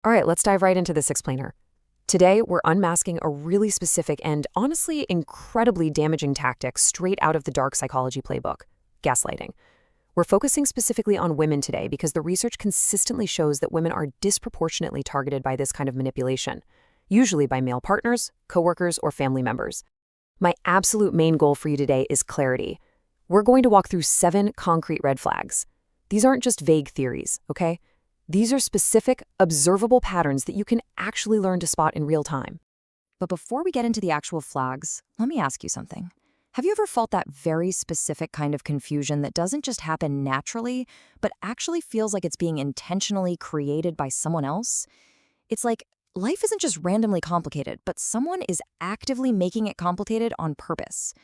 All right, let's dive right into this explainer. Today, we're unmasking a really specific and honestly incredibly damaging tactic straight out of the dark psychology playbook: gaslighting. We're focusing specifically on women today because the research consistently shows that women are disproportionately targeted by this kind of manipulation, usually by male partners, coworkers, or family members. My absolute main goal for you today is clarity. We're going to walk through 7 concrete red flags. These aren't just vague theories, okay? These are specific, observable patterns that you can actually learn to spot in real time. But before we get into the actual flags, let me ask you something. Have you ever felt that very specific kind of confusion that doesn't just happen naturally, but actually feels like it's being intentionally created by someone else? It's like life isn't just randomly complicated, but someone is actively making it complicated on purpose.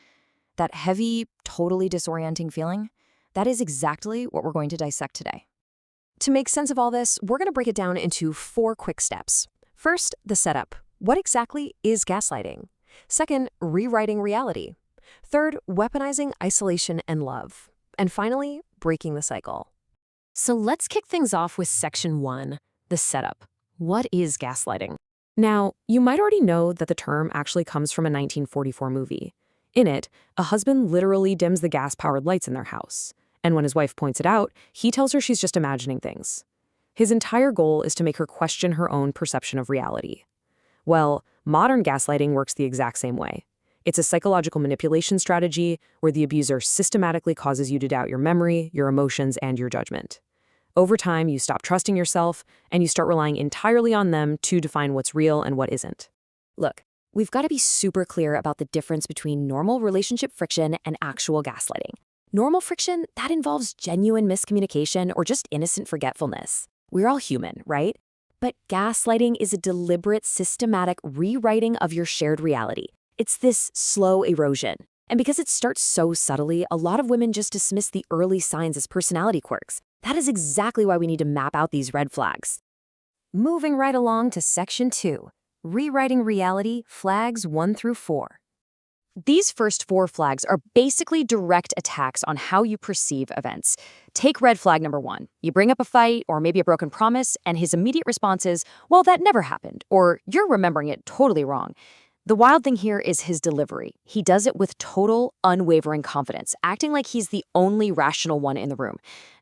That heavy, totally disorienting feeling, that is exactly what we're going to dissect today. To make sense of all this, we're going to break it down into 4 quick steps. First, the setup. What exactly is gaslighting? Second, rewriting reality. Third, weaponizing isolation and love. And finally, breaking the cycle. So let's kick things off with section 1, the setup. What is gaslighting? Now, you might already know that the term actually comes from a 1944 movie. In it, a husband literally dims the gas-powered lights in their house. And when his wife points it out, he tells her she's just imagining things. His entire goal is to make her question her own perception of reality. Well, modern gaslighting works the exact same way. It's a psychological manipulation strategy where the abuser systematically causes you to doubt your memory, your emotions, and your judgment. Over time, you stop trusting yourself, and you start relying entirely on them to define what's real and what isn't. Look, we've got to be super clear about the difference between normal relationship friction and actual gaslighting. Normal friction, that involves genuine miscommunication or just innocent forgetfulness. We're all human, right? But gaslighting is a deliberate, systematic rewriting of your shared reality. It's this slow erosion. And because it starts so subtly, a lot of women just dismiss the early signs as personality quirks. That is exactly why we need to map out these red flags. Moving right along to section 2, rewriting reality, flags 1 through 4. These first 4 flags are basically direct attacks on how you perceive events. Take red flag number 1. You bring up a fight or maybe a broken promise, and his immediate response is, well, that never happened, or you're remembering it totally wrong. The wild thing here is his delivery. He does it with total, unwavering confidence, acting like he's the only rational one in the room.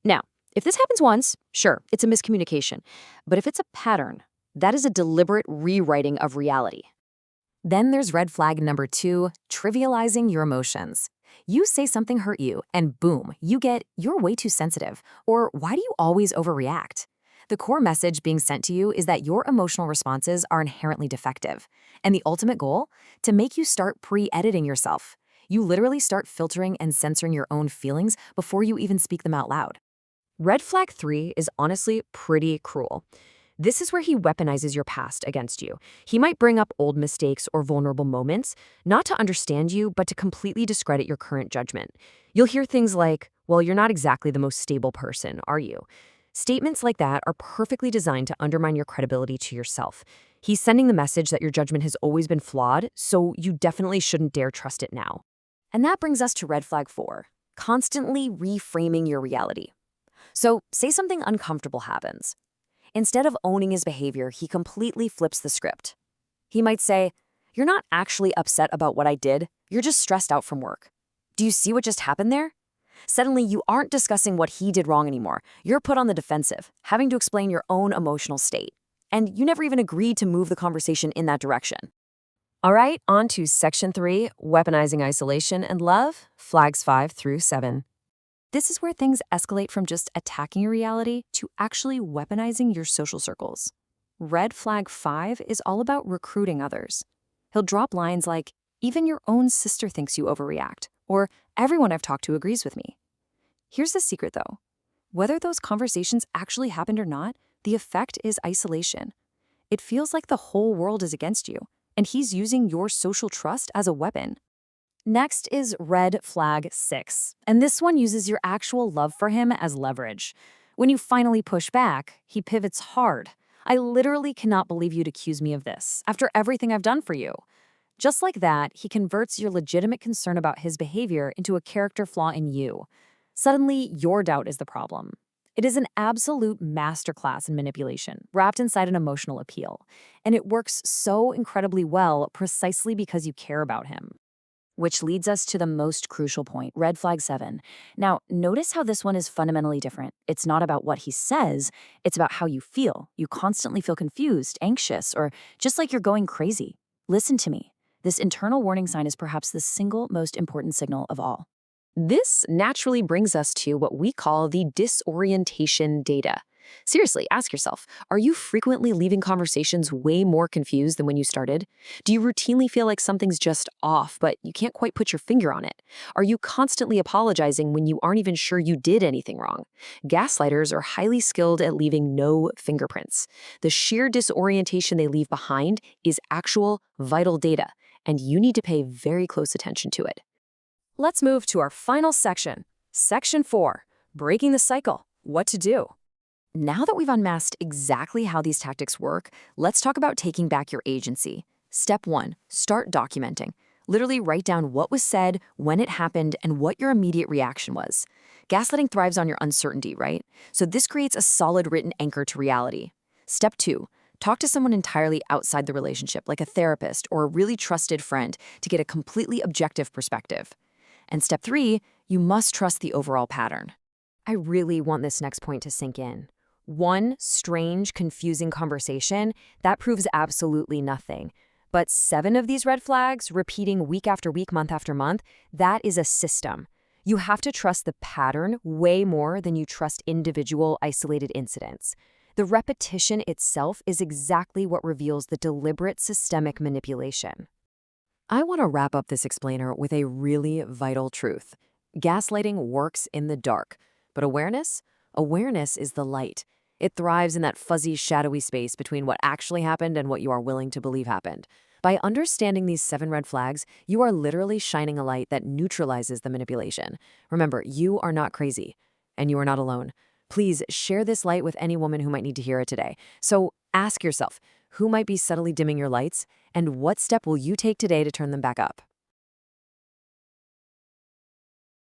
Now, if this happens once, sure, it's a miscommunication. But if it's a pattern, that is a deliberate rewriting of reality. Then there's red flag number 2, trivializing your emotions. You say something hurt you, and boom, you get, "You're way too sensitive," or "Why do you always overreact?" The core message being sent to you is that your emotional responses are inherently defective. And the ultimate goal? To make you start pre-editing yourself. You literally start filtering and censoring your own feelings before you even speak them out loud. Red flag 3 is honestly pretty cruel. This is where he weaponizes your past against you. He might bring up old mistakes or vulnerable moments, not to understand you, but to completely discredit your current judgment. You'll hear things like, "Well, you're not exactly the most stable person, are you?" Statements like that are perfectly designed to undermine your credibility to yourself. He's sending the message that your judgment has always been flawed, so you definitely shouldn't dare trust it now. And that brings us to red flag 4, constantly reframing your reality. So say something uncomfortable happens. Instead of owning his behavior, he completely flips the script. He might say, "You're not actually upset about what I did, you're just stressed out from work. Do you see what just happened there?" Suddenly, you aren't discussing what he did wrong anymore. You're put on the defensive, having to explain your own emotional state. And you never even agreed to move the conversation in that direction. All right, on to section 3, weaponizing isolation and love, flags 5 through 7. This is where things escalate from just attacking your reality to actually weaponizing your social circles. Red flag 5 is all about recruiting others. He'll drop lines like, "Even your own sister thinks you overreact," or "Everyone I've talked to agrees with me." Here's the secret though. Whether those conversations actually happened or not, the effect is isolation. It feels like the whole world is against you, and he's using your social trust as a weapon. Next is red flag 6, and this one uses your actual love for him as leverage. When you finally push back, he pivots hard. "I literally cannot believe you'd accuse me of this, after everything I've done for you." Just like that, he converts your legitimate concern about his behavior into a character flaw in you. Suddenly, your doubt is the problem. It is an absolute masterclass in manipulation, wrapped inside an emotional appeal. And it works so incredibly well precisely because you care about him. Which leads us to the most crucial point, red flag 7. Now, notice how this one is fundamentally different. It's not about what he says, it's about how you feel. You constantly feel confused, anxious, or just like you're going crazy. Listen to me. This internal warning sign is perhaps the single most important signal of all. This naturally brings us to what we call the disorientation data. Seriously, ask yourself, are you frequently leaving conversations way more confused than when you started? Do you routinely feel like something's just off, but you can't quite put your finger on it? Are you constantly apologizing when you aren't even sure you did anything wrong? Gaslighters are highly skilled at leaving no fingerprints. The sheer disorientation they leave behind is actual vital data, and you need to pay very close attention to it. Let's move to our final section. Section 4, breaking the cycle, what to do. Now that we've unmasked exactly how these tactics work, let's talk about taking back your agency. Step 1, start documenting. Literally write down what was said, when it happened, and what your immediate reaction was. Gaslighting thrives on your uncertainty, right? So this creates a solid written anchor to reality. Step 2, talk to someone entirely outside the relationship, like a therapist or a really trusted friend, to get a completely objective perspective. And step 3, you must trust the overall pattern. I really want this next point to sink in. One strange, confusing conversation, that proves absolutely nothing. But 7 of these red flags, repeating week after week, month after month, that is a system. You have to trust the pattern way more than you trust individual, isolated incidents. The repetition itself is exactly what reveals the deliberate systemic manipulation. I want to wrap up this explainer with a really vital truth. Gaslighting works in the dark, but awareness? Awareness is the light. It thrives in that fuzzy, shadowy space between what actually happened and what you are willing to believe happened. By understanding these 7 red flags, you are literally shining a light that neutralizes the manipulation. Remember, you are not crazy, and you are not alone. Please share this light with any woman who might need to hear it today. So ask yourself, who might be subtly dimming your lights, and what step will you take today to turn them back up?